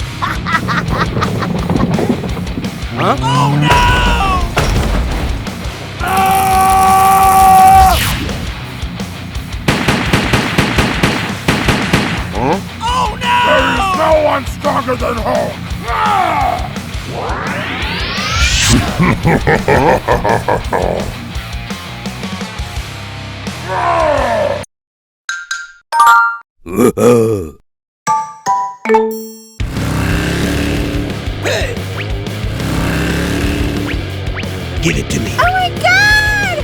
Huh? Oh no! Huh? Oh no! There is no one stronger than Hulk! Hey! Give it to me. Oh my god!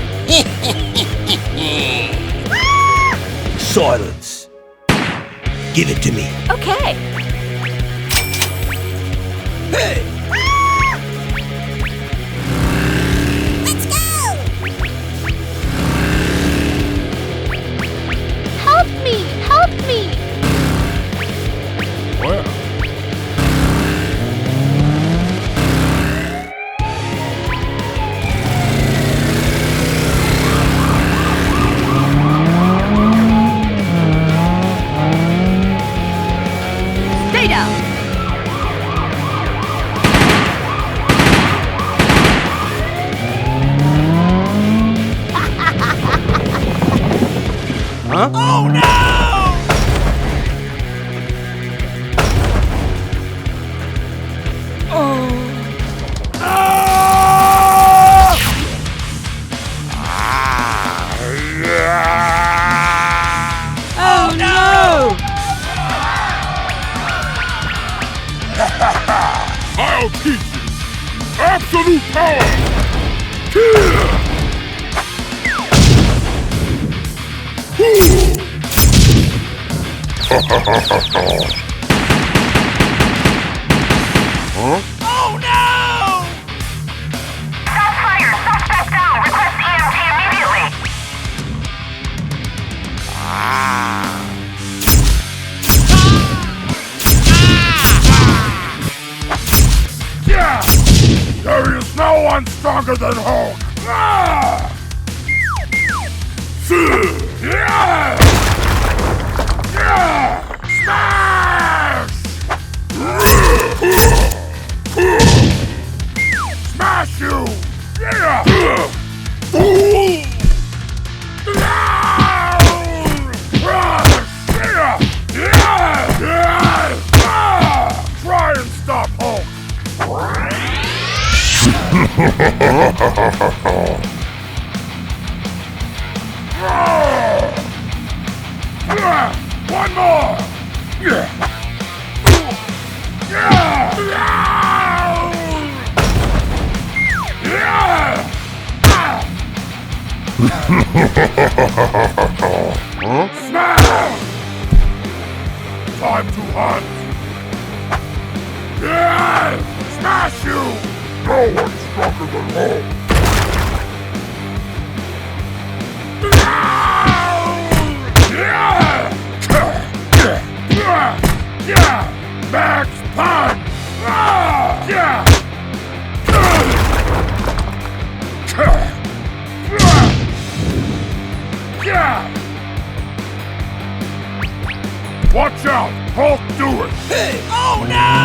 Silence. Give it to me. Okay. Hey! Let's go! Help me! Help me! Where? Stay down! Huh? Oh no! Oh no! I'll teach you! Absolute power! Huh? Oh no! Stop fire! Suspect down! Request EMT immediately! Yeah! There is no one stronger than Hulk! Yeah! Yeah! Smash! Smash you! Yeah! Try and stop Hulk! One more! Yeah! Huh? Smash! Time to hunt! Yeah! Smash you! No one's stronger than Hulk! Yeah! Max punch! Yeah! Watch out! Hulk, do it! Hey! Oh no!